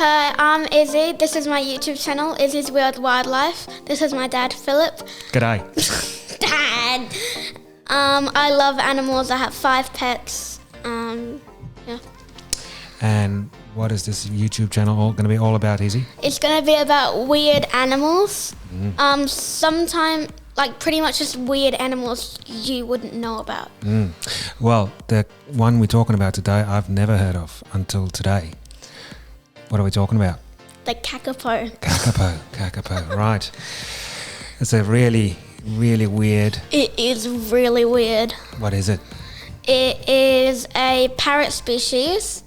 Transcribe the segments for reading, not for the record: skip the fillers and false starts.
Hi, I'm Izzy. This is my YouTube channel, Izzy's Weird Wildlife. This is my dad, Philip. G'day. Dad! I love animals. I have 5 pets. Yeah. And what is this YouTube channel going to be all about, Izzy? It's going to be about weird animals. Sometimes, pretty much just weird animals you wouldn't know about. Well, the one we're talking about today, I've never heard of until today. What are we talking about? The kakapo. Kakapo, right. It's a really, really weird... It is really weird. What is it? It is a parrot species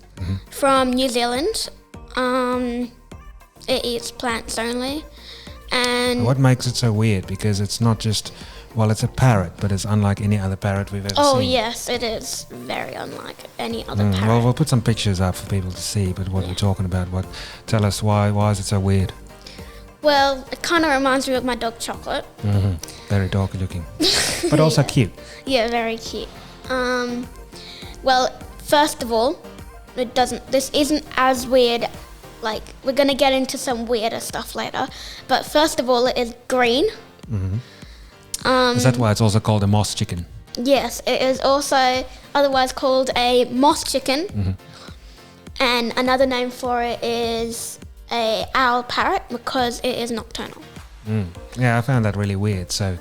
from New Zealand. It eats plants only. And What makes it so weird? Because it's not just... Well, it's a parrot, but it's unlike any other parrot we've ever seen. oh yes, it is very unlike any other parrot. Well, we'll put some pictures up for people to see, but what we're talking about, tell us why is it so weird? Well, it kind of reminds me of my dog Chocolate. Very doggy looking, but also cute. Yeah, very cute. Well, first of all, this isn't as weird. We're gonna get into some weirder stuff later. But first of all, it is green. Is that why it's also called a moss chicken? Yes, it is also otherwise called a moss chicken. And another name for it is a owl parrot because it is nocturnal. Yeah, I found that really weird. So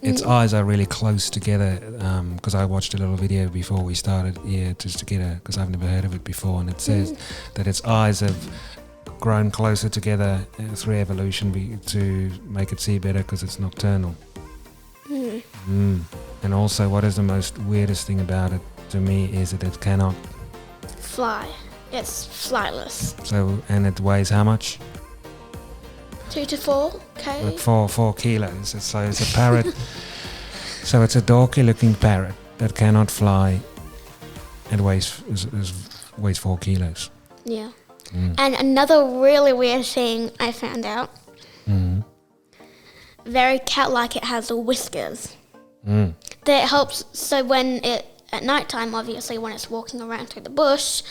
its eyes are really close together because I watched a little video before we started here just to get because I've never heard of it before, and it says that its eyes have grown closer together through evolution to make it see better because it's nocturnal. And also, what is the most weirdest thing about it to me is that it cannot Fly. It's flightless. and it weighs how much? 2 to 4 k. Like 4 kilos. So it's a parrot. So it's a dorky looking parrot that cannot fly and weighs 4 kilos. Yeah. And another really weird thing I found out. Very cat-like, it has whiskers. That helps. So when at nighttime, obviously, when it's walking around through the bush,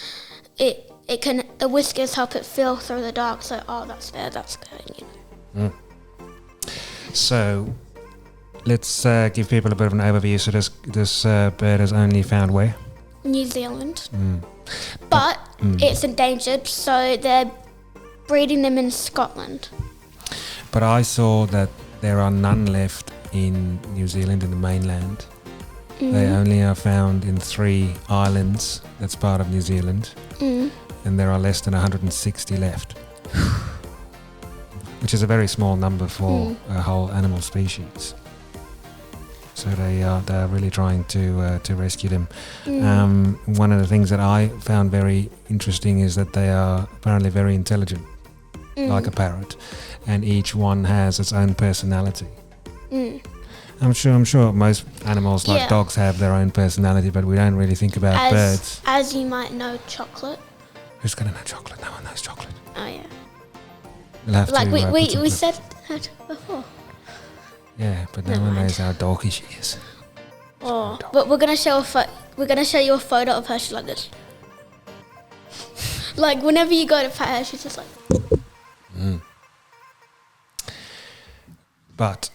the whiskers help it feel through the dark. So that's there, you know. So let's give people a bit of an overview. So this bird is only found where? New Zealand. But it's endangered, so they're breeding them in Scotland. But I saw that there are none left in New Zealand, in the mainland. They only are found in 3 islands that's part of New Zealand. And there are less than 160 left. Which is a very small number for a whole animal species. So they are really trying to rescue them. One of the things that I found very interesting is that they are apparently very intelligent, like a parrot, and each one has its own personality. I'm sure most animals like dogs have their own personality, but we don't really think about birds. As you might know, Chocolate. Who's gonna know Chocolate? No one knows Chocolate. Oh yeah. We'll have to, we said that before. Yeah, but no one knows how dorky she is. Oh, but we're gonna show you a photo of her. She's like this. Whenever you go to pet her, she's just like. But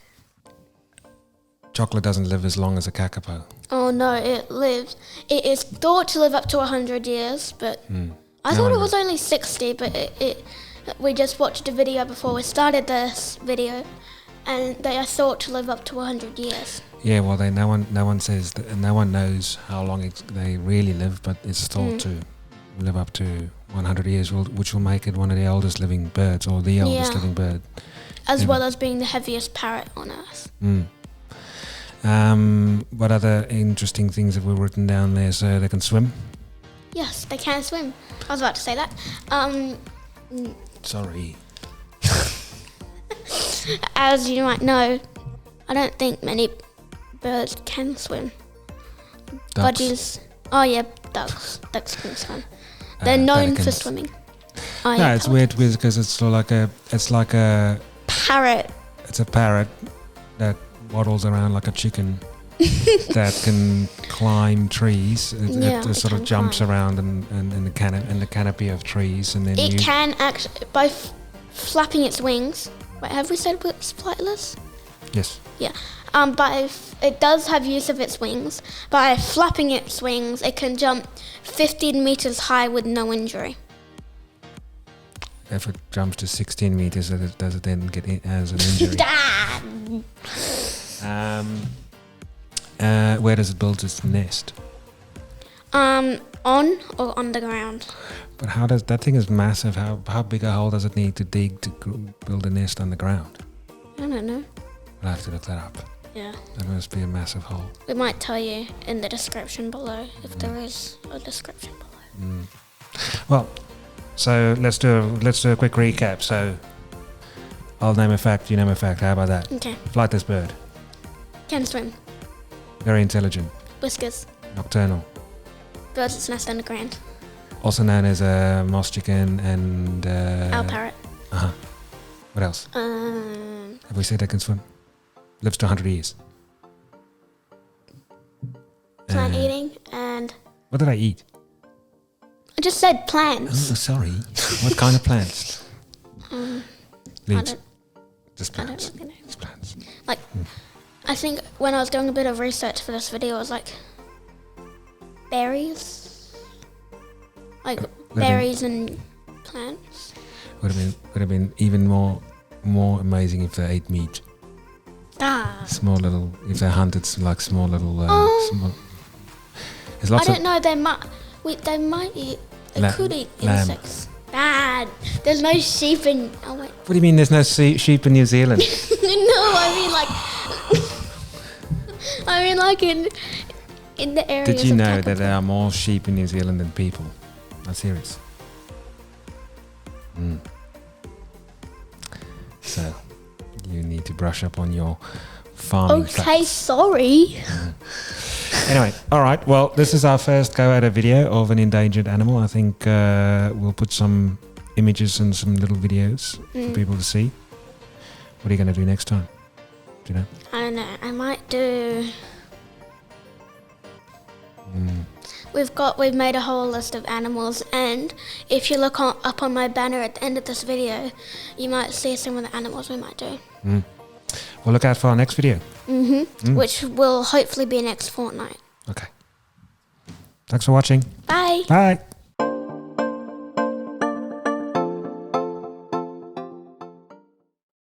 Chocolate doesn't live as long as a kakapo. Oh no, it lives. It is thought to live up to 100 years, but I thought it was only 60. But we just watched a video before we started this video, and they are thought to live up to 100 years. Yeah, well, no one says that, no one knows how long they really live, but it's thought to live up to 100 years, which will make it one of the oldest living birds, or the oldest living bird. As well as being the heaviest parrot on Earth. What other interesting things have we written down there? So they can swim? Yes, they can swim. I was about to say that. Sorry. As you might know, I don't think many birds can swim. Ducks. Budgies. Oh yeah, ducks. Ducks can swim. They're known for swimming. Oh, yeah, it's weird because it's like a parrot. It's a parrot that waddles around like a chicken, that can climb trees. Yeah, It it sort of can jumps climb. around in the canopy of trees, and then It you. can actually, by flapping its wings. Wait, have we said it's flightless? Yes. Yeah. It does have use of its wings. By flapping its wings, it can jump 15 meters high with no injury. If it jumps to 16 meters, does it then get as an injury? Where does it build its nest? On or on the ground? But how does that thing is massive? How big a hole does it need to dig to build a nest on the ground? I don't know. We'll have to look that up. Yeah. That must be a massive hole. We might tell you in the description below if there is a description below. Well, so let's do a quick recap. So I'll name a fact, you name a fact. How about that? Okay. Flightless bird, Can swim. very intelligent, Whiskers. nocturnal, Builds its nest underground. also known as a moss chicken and Owl parrot. what else? Have we said they can swim? Lives to 100 years. Plant eating and... What did I eat? I just said Oh, plants. sorry. What kind of plants? I Leaves. don't, Just I don't plants. really know. Just plants. Like, I think when I was doing a bit of research for this video, it was like berries, like berries and plants. Would have been even more amazing if they ate meat. Small little. If they hunted like small little. Small. There's I lots don't know. They might eat. They could eat lamb. insects. Bad. There's no sheep in. Oh wait. What do you mean? There's no sheep in New Zealand? No, I mean like in the areas. Did you of know that Tackleton. there are more sheep in New Zealand than people? I'm serious. So you need to brush up on your farming. Okay, facts. sorry. Anyway, all right. Well, this is our first go at a video of an endangered animal. I think we'll put some images and some little videos for people to see. What are you going to do next time? Do you know? I don't know. I might do. We've made a whole list of animals, and if you look up on my banner at the end of this video, you might see some of the animals we might do. Well, look out for our next video. Which will hopefully be next fortnight. Okay. Thanks for watching. Bye. Bye.